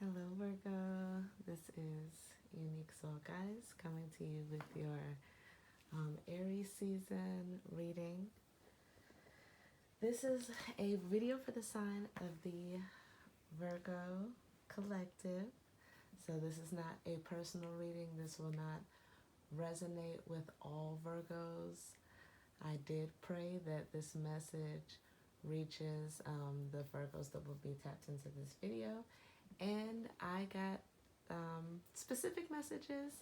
Hello, Virgo. This is uniqsol, guys, coming to you with your Aries season reading. This is a video for the sign of the Virgo collective. So this is not a personal reading. This will not resonate with all Virgos. I did pray that this message reaches the Virgos that will be tapped into this video. And I got specific messages,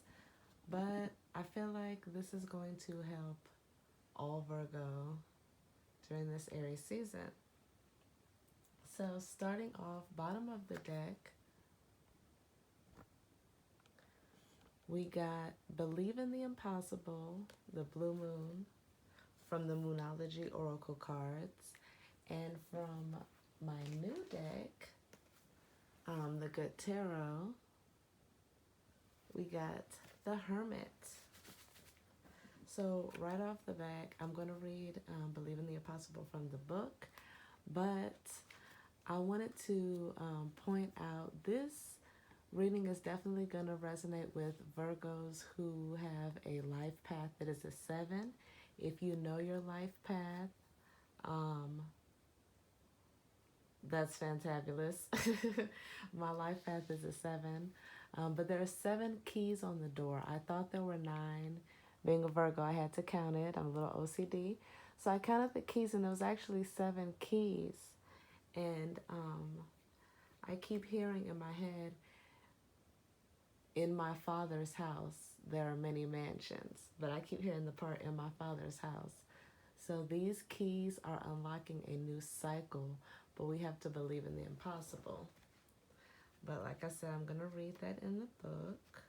but I feel like this is going to help all Virgo during this Aries season. So starting off, bottom of the deck, we got Believe in the Impossible, the Blue Moon, from the Moonology Oracle cards. And from my new deck, the Good Tarot, we got the Hermit. So right off the back, I'm going to read Believe in the Impossible from the book, but I wanted to point out this reading is definitely going to resonate with Virgos who have a life path that is a 7. If you know your life path, that's fantabulous. My life path is a 7. But there are 7 keys on the door. I thought there were 9. Being a Virgo, I had to count it. I'm a little OCD. So I counted the keys, and there was actually 7 keys. And I keep hearing in my head, in my father's house, there are many mansions. But I keep hearing the part, in my father's house. So these keys are unlocking a new cycle, but we have to believe in the impossible. But like I said, I'm going to read that in the book.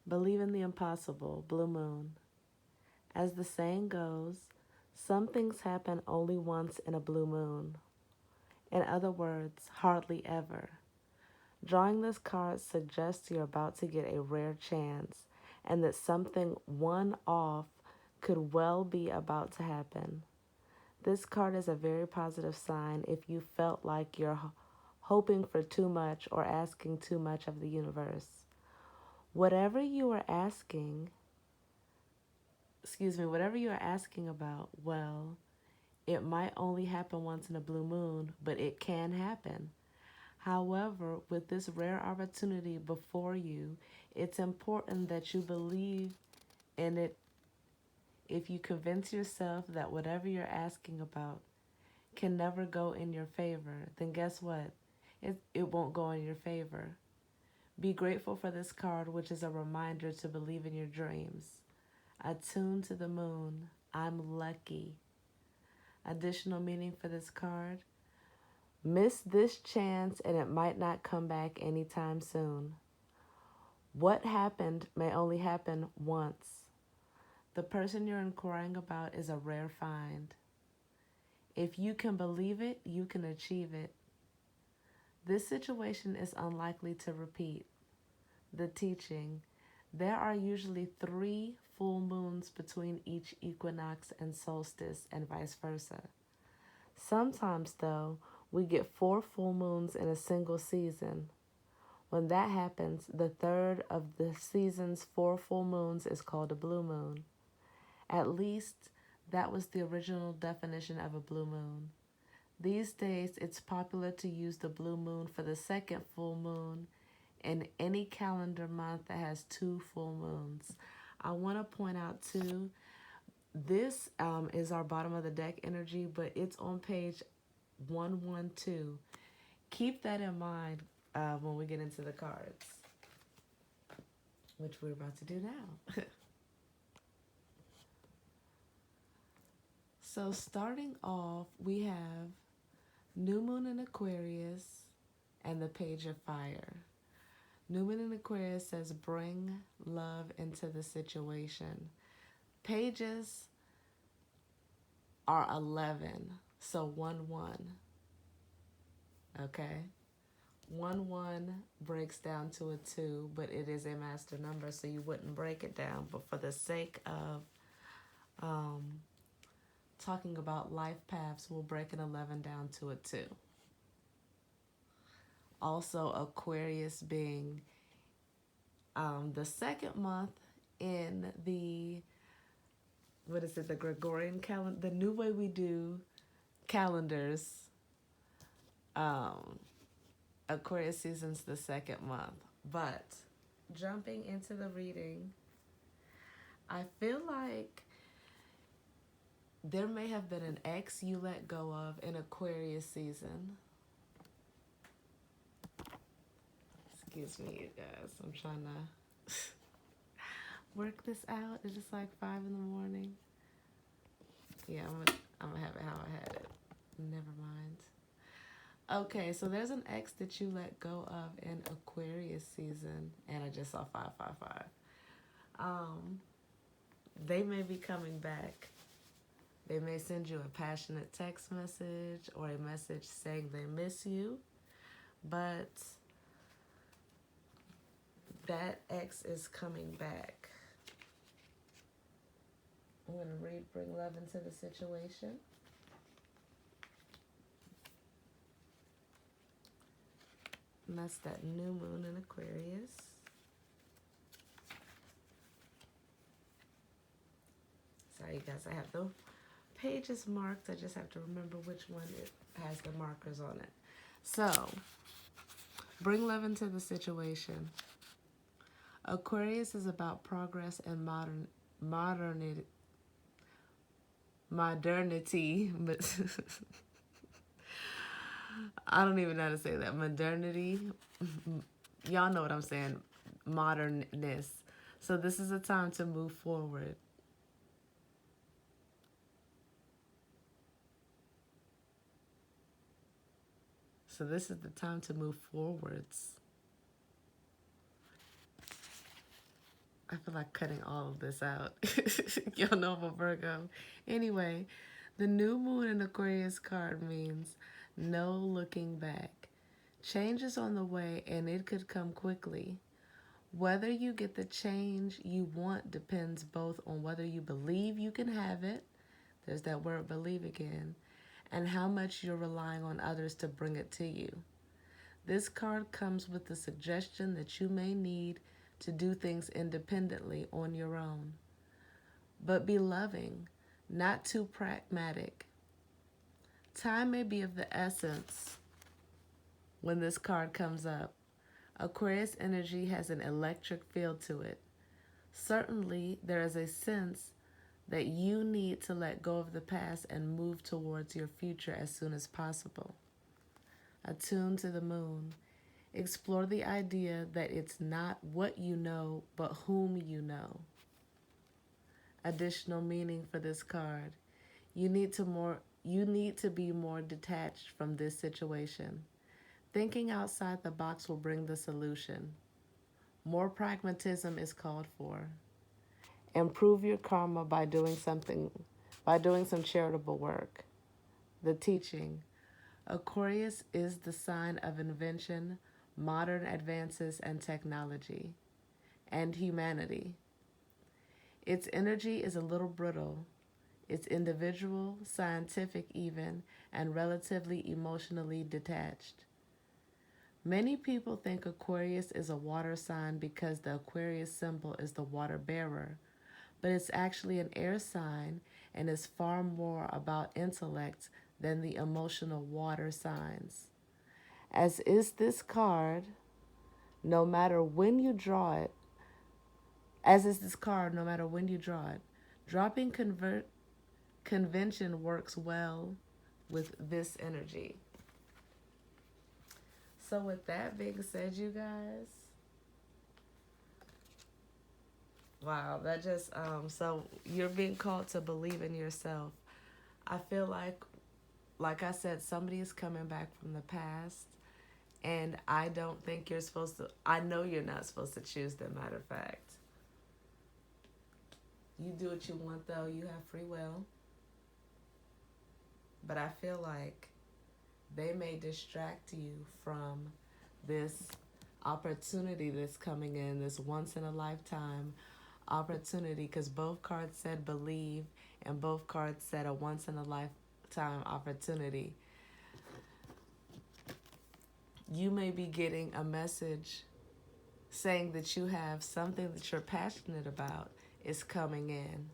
Believe in the impossible, Blue Moon. As the saying goes, some things happen only once in a blue moon. In other words, hardly ever. Drawing this card suggests you're about to get a rare chance and that something one-off could well be about to happen. This card is a very positive sign if you felt like you're hoping for too much or asking too much of the universe. Whatever you are asking about, well, it might only happen once in a blue moon, but it can happen. However, with this rare opportunity before you, it's important that you believe in it. If you convince yourself that whatever you're asking about can never go in your favor, then guess what? It won't go in your favor. Be grateful for this card, which is a reminder to believe in your dreams. Attuned to the moon, I'm lucky. Additional meaning for this card: miss this chance and it might not come back anytime soon. What happened may only happen once. The person you're inquiring about is a rare find. If you can believe it, you can achieve it. This situation is unlikely to repeat. The teaching: there are usually 3 full moons between each equinox and solstice, and vice versa. Sometimes, though, we get 4 full moons in a single season. When that happens, the third of the season's 4 full moons is called a blue moon. At least, that was the original definition of a blue moon. These days, it's popular to use the blue moon for the second full moon in any calendar month that has 2 full moons. I want to point out, too, this is our bottom of the deck energy, but it's on page 112. Keep that in mind when we get into the cards, which we're about to do now. So starting off, we have New Moon in Aquarius and the Page of Fire. New Moon in Aquarius says bring love into the situation. Pages are 11, so 1-1. Okay? 1-1 breaks down to a 2, but it is a master number, so you wouldn't break it down. But for the sake of talking about life paths will break an 11 down to a 2. Also, Aquarius being the second month in the, what is it, the Gregorian calendar, the new way we do calendars. Aquarius season's the second month. But jumping into the reading, I feel like there may have been an ex you let go of in Aquarius season. Excuse me, you guys. I'm trying to work this out. It's just like 5 in the morning. Yeah, I'm gonna have it how I had it. Never mind. Okay, so there's an ex that you let go of in Aquarius season, and I just saw 555. They may be coming back. They may send you a passionate text message or a message saying they miss you, but that ex is coming back. I'm going to bring love into the situation. And that's that new moon in Aquarius. Sorry, you guys, I have the pages marked. I just have to remember which one it has the markers on it. So, bring love into the situation. Aquarius is about progress and modernity. But I don't even know how to say that. Modernity. Y'all know what I'm saying. Modernness. So this is a time to move forward. So this is the time to move forwards. I feel like cutting all of this out. Y'all know I'm a Virgo. Anyway, the new moon in Aquarius card means no looking back. Change is on the way and it could come quickly. Whether you get the change you want depends both on whether you believe you can have it, there's that word believe again, and how much you're relying on others to bring it to you. This card comes with the suggestion that you may need to do things independently on your own. But be loving, not too pragmatic. Time may be of the essence when this card comes up. Aquarius energy has an electric feel to it. Certainly, there is a sense that you need to let go of the past and move towards your future as soon as possible. Attuned to the moon. Explore the idea that it's not what you know, but whom you know. Additional meaning for this card. You need to be more detached from this situation. Thinking outside the box will bring the solution. More pragmatism is called for. Improve your karma by doing some charitable work. The teaching. Aquarius is the sign of invention, modern advances and technology, and humanity. Its energy is a little brittle. It's individual, scientific even, and relatively emotionally detached. Many people think Aquarius is a water sign because the Aquarius symbol is the water bearer, but it's actually an air sign and is far more about intellect than the emotional water signs. As is this card, no matter when you draw it, dropping convention works well with this energy. So with that being said, you guys, wow, that just, so you're being called to believe in yourself. I feel like I said, somebody is coming back from the past, and I don't think you're supposed to, I know you're not supposed to choose them, matter of fact. You do what you want, though. You have free will. But I feel like they may distract you from this opportunity that's coming in, this once in a lifetime opportunity, because both cards said believe and both cards said a once in a lifetime opportunity. You may be getting a message saying that you have something that you're passionate about is coming in.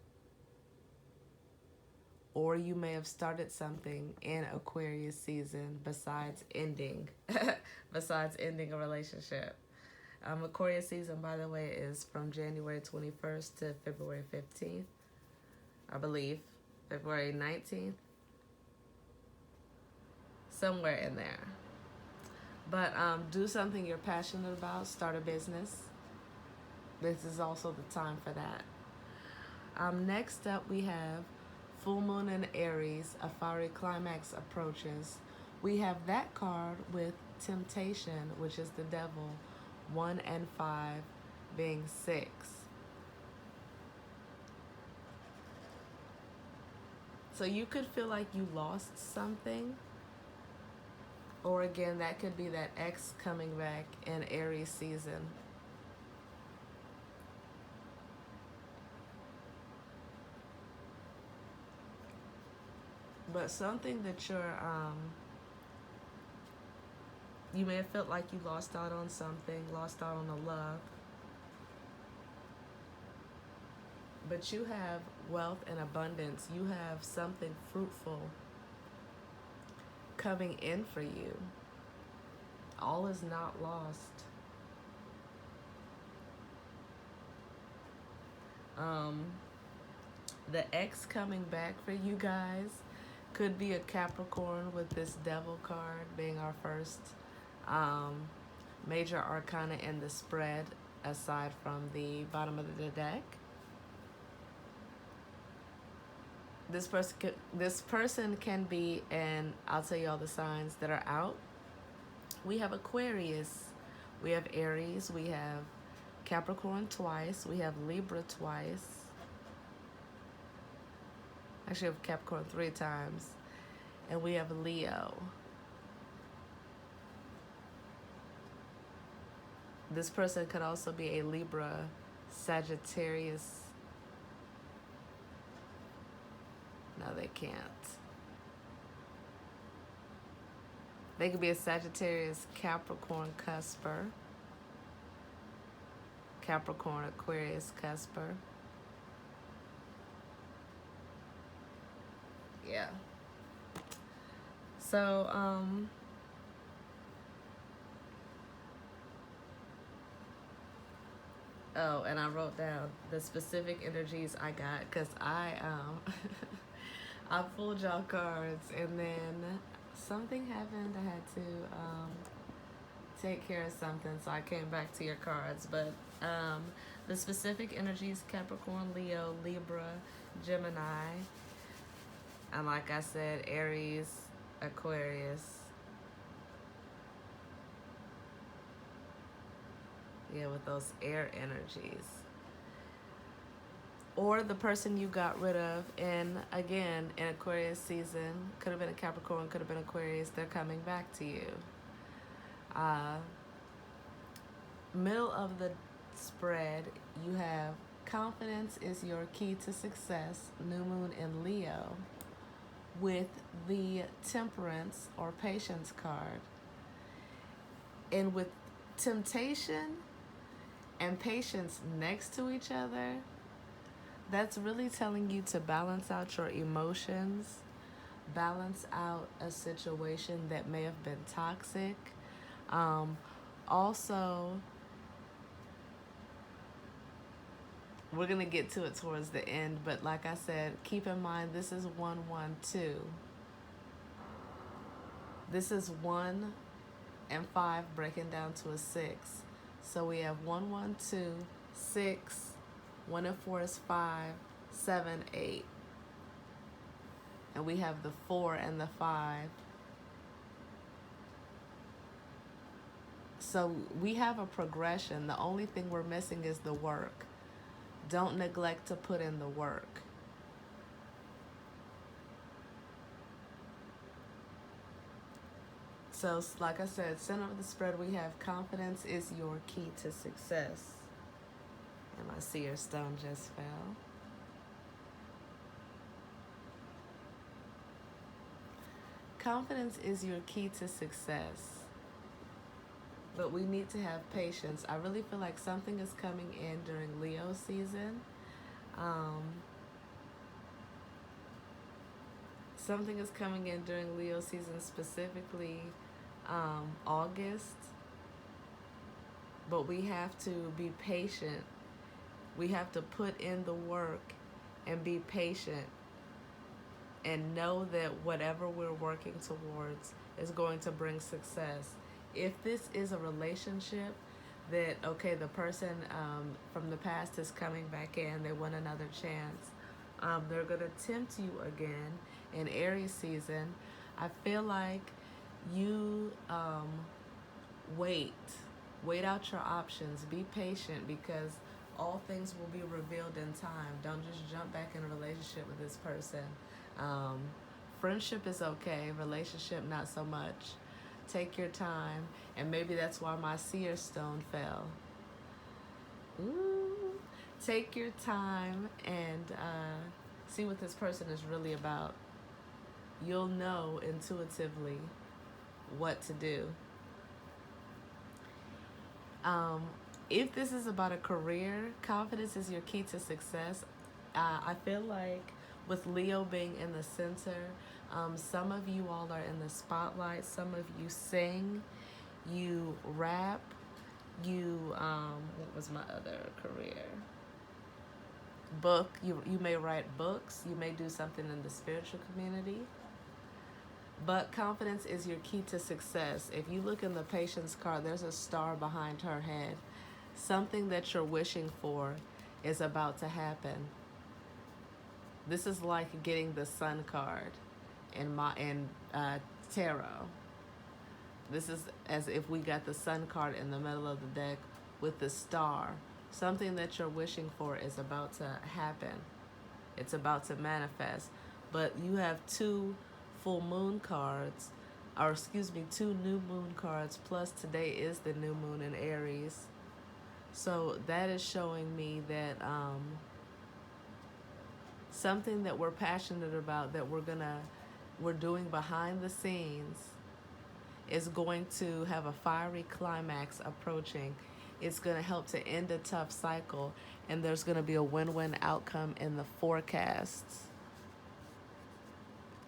Or you may have started something in Aquarius season besides ending besides ending a relationship. Aquarius season, by the way, is from January 21st to February 15th, I believe. February 19th. Somewhere in there. But do something you're passionate about. Start a business. This is also the time for that. Next up, we have full moon in Aries, a fiery climax approaches. We have that card with temptation, which is the devil, 1 and 5 being 6. So you could feel like you lost something. Or again, that could be that ex coming back in Aries season. But something that you may have felt like you lost out on something, lost out on a love. But you have wealth and abundance. You have something fruitful coming in for you. All is not lost. The ex coming back for you guys could be a Capricorn, with this devil card being our first major arcana in the spread, aside from the bottom of the deck. This person can be, and I'll tell you all the signs that are out. We have Aquarius, we have Aries, we have Capricorn twice, we have Libra twice. Actually, we have Capricorn 3 times, and we have Leo. This person could also be a Libra, Sagittarius. No, they can't. They could be a Sagittarius, Capricorn, cusper. Capricorn, Aquarius, cusper. Yeah. So, oh, and I wrote down the specific energies I got, because I I pulled y'all cards, and then something happened. I had to take care of something, so I came back to your cards. But the specific energies: Capricorn, Leo, Libra, Gemini, and like I said, Aries, Aquarius. Yeah, with those air energies. Or the person you got rid of in Aquarius season, could have been a Capricorn, could have been Aquarius, they're coming back to you. Middle of the spread, you have confidence is your key to success, new moon in Leo, with the temperance or patience card. And with temptation and patience next to each other, that's really telling you to balance out your emotions, balance out a situation that may have been toxic. Also, we're going to get to it towards the end, but like I said, keep in mind this is 112. This is 1 and 5 breaking down to a 6. So we have 1, 1, 2, 6, 1 and 4 is 5, 7, 8. And we have the 4 and the 5. So we have a progression. The only thing we're missing is the work. Don't neglect to put in the work. So like I said, center of the spread, we have confidence is your key to success. And my seer stone just fell. Confidence is your key to success, but we need to have patience. I really feel like something is coming in during Leo season. Um, Something is coming in during Leo season, specifically August. But we have to be patient. We have to put in the work and be patient and know that whatever we're working towards is going to bring success. If this is a relationship that, okay, the person from the past is coming back in, they want another chance, they're going to tempt you again in Aries season. I feel like you wait. Wait out your options. Be patient because all things will be revealed in time. Don't just jump back in a relationship with this person. Um, Friendship is okay, relationship not so much. Take your time, and maybe that's why my seer stone fell. Ooh. Take your time and see what this person is really about. You'll know intuitively what to do. Um, if this is about a career, confidence is your key to success. I feel like with Leo being in the center, some of you all are in the spotlight. Some of you sing, you rap, what was my other career? Book. You may write books. You may do something in the spiritual community. But confidence is your key to success. If you look in the patience card, there's a star behind her head. Something that you're wishing for is about to happen. This is like getting the sun card in tarot. This is as if we got the sun card in the middle of the deck with the star. Something that you're wishing for is about to happen. It's about to manifest. But you have two full moon cards, or excuse me, two new moon cards, plus today is the new moon in Aries. So that is showing me that something that we're passionate about, that we're doing behind the scenes, is going to have a fiery climax approaching. It's going to help to end a tough cycle, and there's going to be a win-win outcome in the forecasts.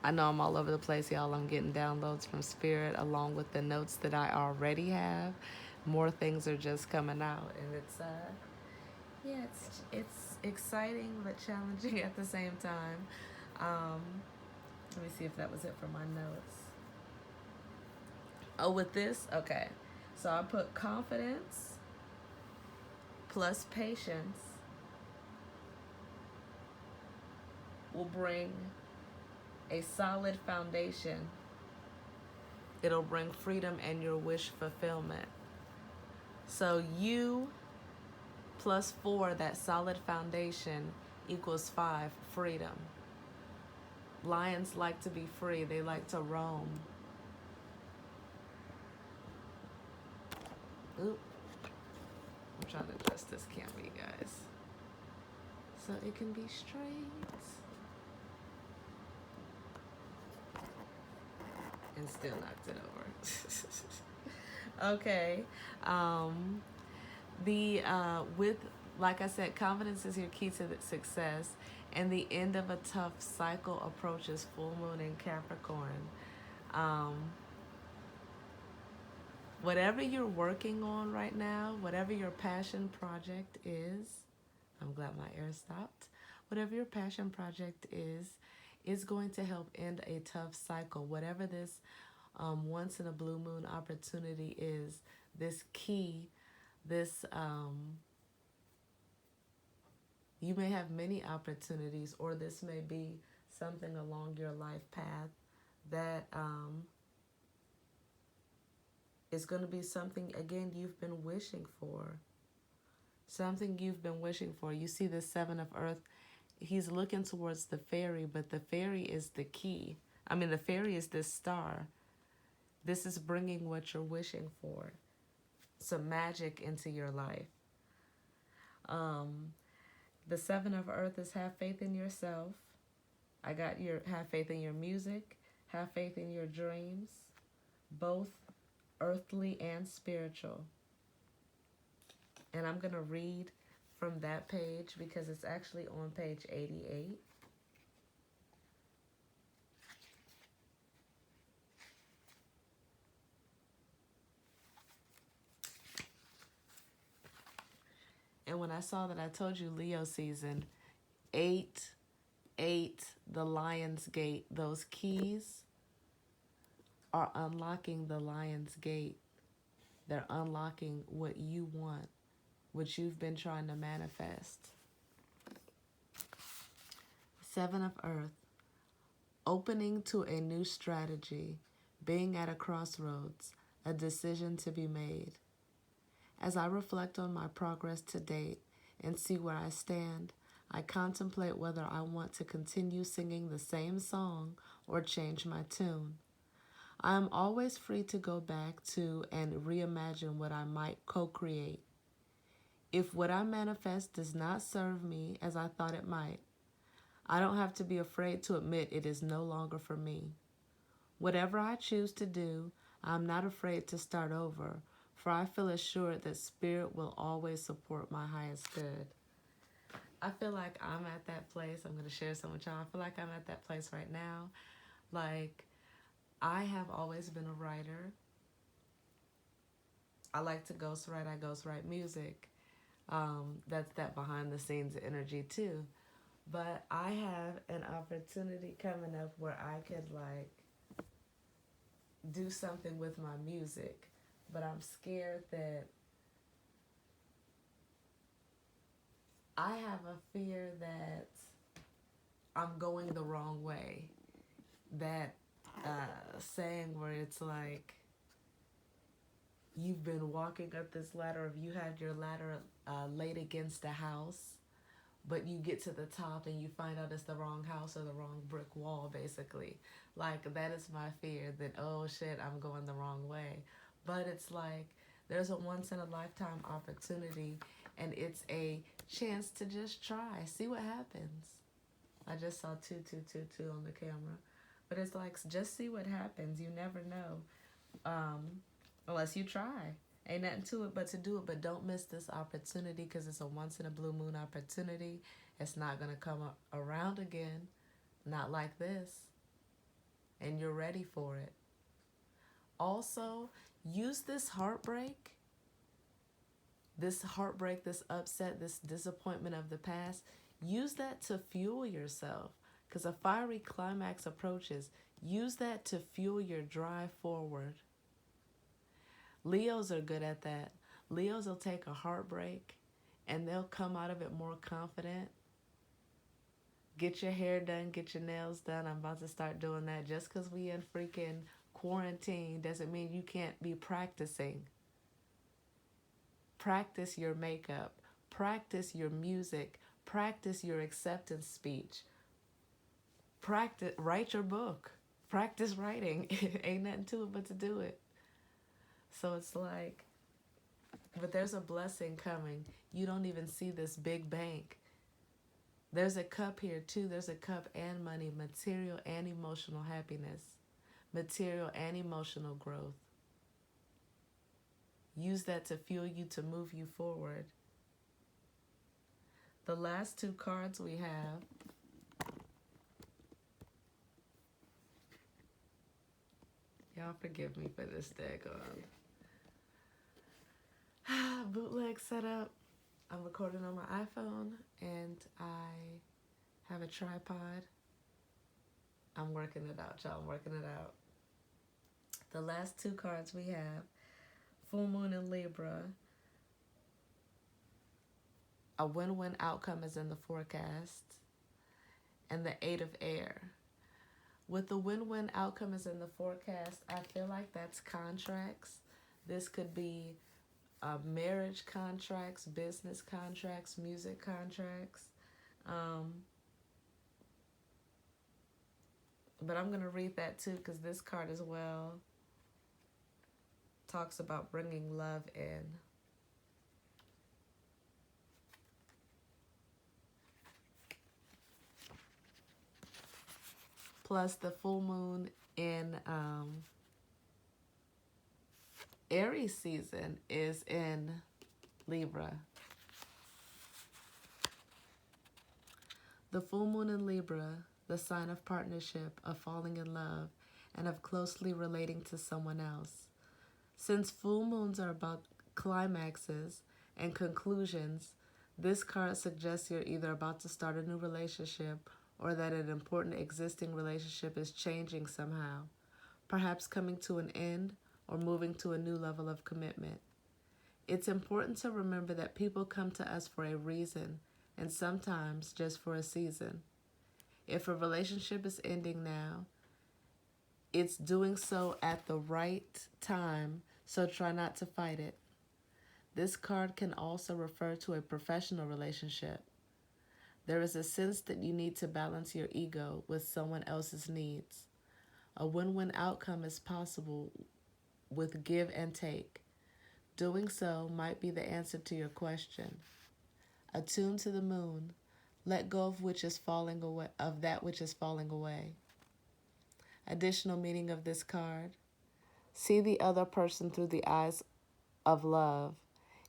I know I'm all over the place, y'all. I'm getting downloads from Spirit along with the notes that I already have. More things are just coming out, and it's exciting but challenging at the same time. Let me see if that was it for my notes. Oh, with this, okay. So I put confidence plus patience will bring a solid foundation. It'll bring freedom and your wish fulfillment. So you plus 4, that solid foundation, equals 5, freedom. Lions like to be free. They like to roam. Oop. I'm trying to adjust this camera, you guys, so it can be straight. And still knocked it over. Okay. With, like I said, confidence is your key to the success, and the end of a tough cycle approaches full moon in Capricorn. Whatever you're working on right now, whatever your passion project is, I'm glad my air stopped. Whatever your passion project is going to help end a tough cycle. Whatever this once in a blue moon opportunity is, this key, this you may have many opportunities, or this may be something along your life path that is going to be something, again, you've been wishing for. Something you've been wishing for. You see the 7 of Earth. He's looking towards the fairy, but the fairy is the key. I mean, the fairy is this star. This is bringing what you're wishing for. Some magic into your life. Um, the Seven of Earth is have faith in yourself. I got your have faith in your music, have faith in your dreams, both earthly and spiritual. And I'm going to read from that page because it's actually on page 88. And when I saw that, I told you Leo season, 8, 8, the Lion's Gate, those keys are unlocking the Lion's Gate. They're unlocking what you want, what you've been trying to manifest. Seven of Earth, opening to a new strategy, being at a crossroads, a decision to be made. As I reflect on my progress to date and see where I stand, I contemplate whether I want to continue singing the same song or change my tune. I am always free to go back to and reimagine what I might co-create. If what I manifest does not serve me as I thought it might, I don't have to be afraid to admit it is no longer for me. Whatever I choose to do, I'm not afraid to start over, for I feel assured that Spirit will always support my highest good. I feel like I'm at that place. I'm going to share some with y'all. I feel like I'm at that place right now. Like, I have always been a writer. I like to ghostwrite. I ghostwrite music. That's that behind the scenes energy too. But I have an opportunity coming up where I could like do something with my music. But I'm scared that I have a fear that I'm going the wrong way. That saying where it's like you've been walking up this ladder, if you had your ladder laid against a house, but you get to the top and you find out it's the wrong house or the wrong brick wall, basically. Like, that is my fear, that, oh shit, I'm going the wrong way. But it's like, there's a once-in-a-lifetime opportunity, and it's a chance to just try, see what happens. I just saw 2222 on the camera. But it's like, just see what happens. You never know. Unless you try. Ain't nothing to it but to do it. But don't miss this opportunity because it's a once-in-a-blue-moon opportunity. It's not going to come around again. Not like this. And you're ready for it. Also, use this heartbreak, this upset, this disappointment of the past. Use that to fuel yourself. Because a fiery climax approaches. Use that to fuel your drive forward. Leos are good at that. Leos will take a heartbreak and they'll come out of it more confident. Get your hair done, get your nails done. I'm about to start doing that. Just because we in freaking quarantine doesn't mean you can't be practicing. Practice your makeup. Practice your music. Practice your acceptance speech. Practice, write your book. Practice writing. Ain't nothing to it but to do it. So it's like, but there's a blessing coming. You don't even see this big bank. There's a cup here too. There's a cup and money, material and emotional happiness, material and emotional growth. Use that to fuel you, to move you forward. The last two cards we have, y'all forgive me for this daggone bootleg setup. I'm recording on my iPhone and I have a tripod. I'm working it out, y'all. I'm working it out. The last two cards we have, full moon in Libra. A win-win outcome is in the forecast. And the 8 of air. With the win-win outcome is in the forecast, I feel like that's contracts. This could be marriage contracts, business contracts, music contracts. But I'm going to read that too because this card as well talks about bringing love in. Plus, the full moon in Aries season is in Libra. The full moon in Libra, the sign of partnership, of falling in love, and of closely relating to someone else. Since full moons are about climaxes and conclusions, this card suggests you're either about to start a new relationship or that an important existing relationship is changing somehow, perhaps coming to an end or moving to a new level of commitment. It's important to remember that people come to us for a reason and sometimes just for a season. If a relationship is ending now, it's doing so at the right time, so try not to fight it. This card can also refer to a professional relationship. There is a sense that you need to balance your ego with someone else's needs. A win-win outcome is possible with give and take. Doing so might be the answer to your question. Attune to the moon. Let go of that which is falling away. Additional meaning of this card. See the other person through the eyes of love.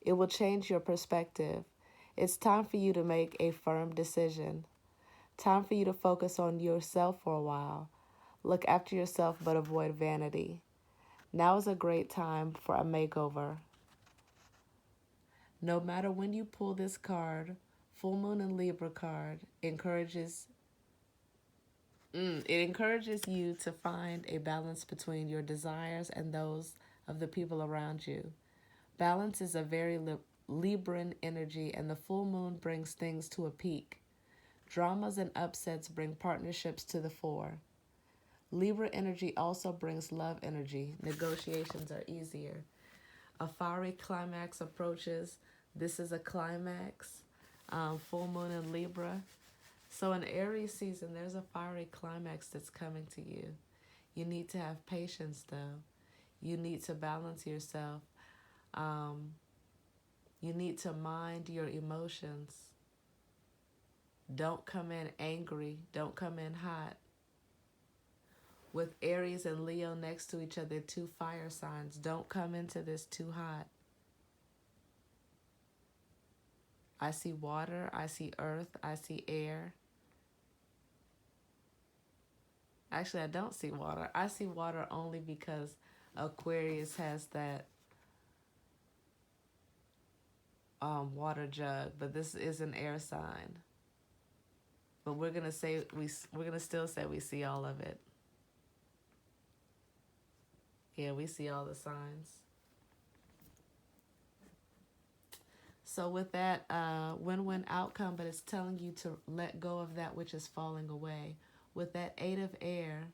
It will change your perspective. It's time for you to make a firm decision. Time for you to focus on yourself for a while. Look after yourself but avoid vanity. Now is a great time for a makeover. No matter when you pull this card, full moon and Libra card encourages you to find a balance between your desires and those of the people around you. Balance is a very Libran energy, and the full moon brings things to a peak. Dramas and upsets bring partnerships to the fore. Libra energy also brings love energy. Negotiations are easier. A fiery climax approaches. This is a climax. Full moon in Libra. So in Aries season, there's a fiery climax that's coming to you. You need to have patience, though. You need to balance yourself. You need to mind your emotions. Don't come in angry. Don't come in hot. With Aries and Leo next to each other, two fire signs. Don't come into this too hot. I see water. I see earth. I see air. Actually, I don't see water. I see water only because Aquarius has that water jug, but this is an air sign. But we're gonna still say we see all of it. Yeah, we see all the signs. So with that win-win outcome, but it's telling you to let go of that which is falling away. With that 8 of air,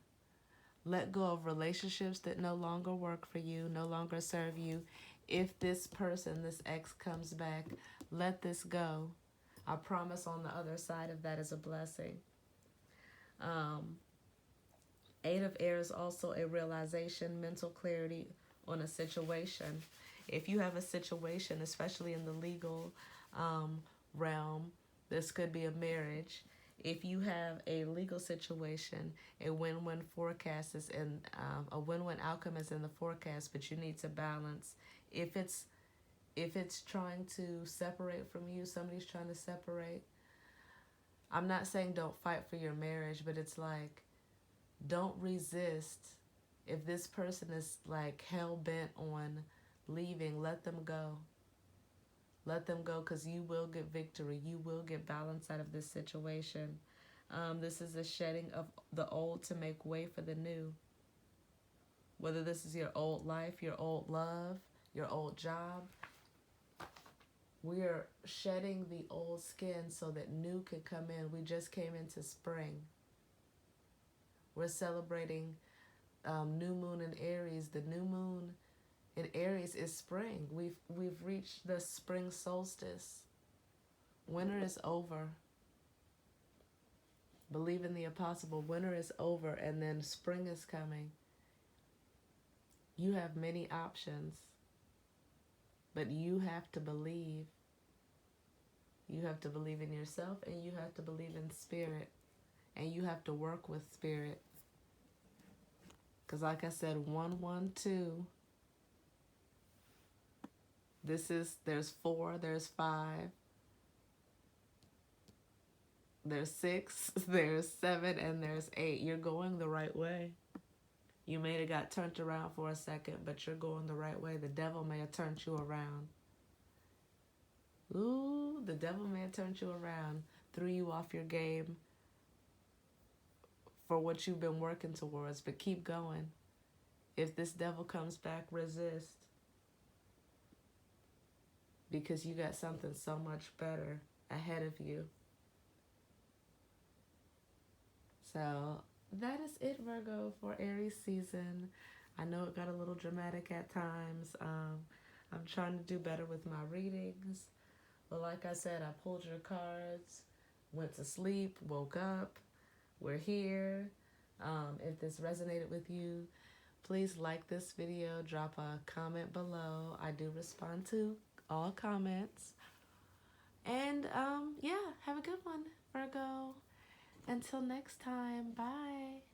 let go of relationships that no longer work for you, no longer serve you. If this person, this ex, comes back, let this go. I promise on the other side of that is a blessing. 8 of air is also a realization, mental clarity on a situation. If you have a situation, especially in the legal realm, this could be a marriage. If you have a legal situation, a win-win forecast is in a win-win outcome is in the forecast, but you need to balance. If it's trying to separate from you, somebody's trying to separate. I'm not saying don't fight for your marriage, but it's like, don't resist. If this person is like hell-bent on leaving, let them go. Let them go, because you will get victory. You will get balance out of this situation. This is a shedding of the old to make way for the new. Whether this is your old life, your old love, your old job, we are shedding the old skin so that new can come in. We just came into spring. We're celebrating new moon in Aries. The new moon in Aries is spring. We've reached the spring solstice. Winter is over. Believe in the impossible. Winter is over, and then spring is coming. You have many options, but you have to believe. You have to believe in yourself, and you have to believe in spirit, and you have to work with spirit. Because like I said, 112. There's 4, there's 5, there's 6, there's 7, and there's 8. You're going the right way. You may have got turned around for a second, but you're going the right way. The devil may have turned you around. Ooh, the devil may have turned you around, threw you off your game for what you've been working towards, but keep going. If this devil comes back, resist. Because you got something so much better ahead of you. So that is it, Virgo, for Aries season. I know it got a little dramatic at times. I'm trying to do better with my readings. But like I said, I pulled your cards, went to sleep, woke up. We're here. If this resonated with you, please like this video, drop a comment below. I do respond to all comments. And yeah, have a good one, Virgo. Until next time, bye.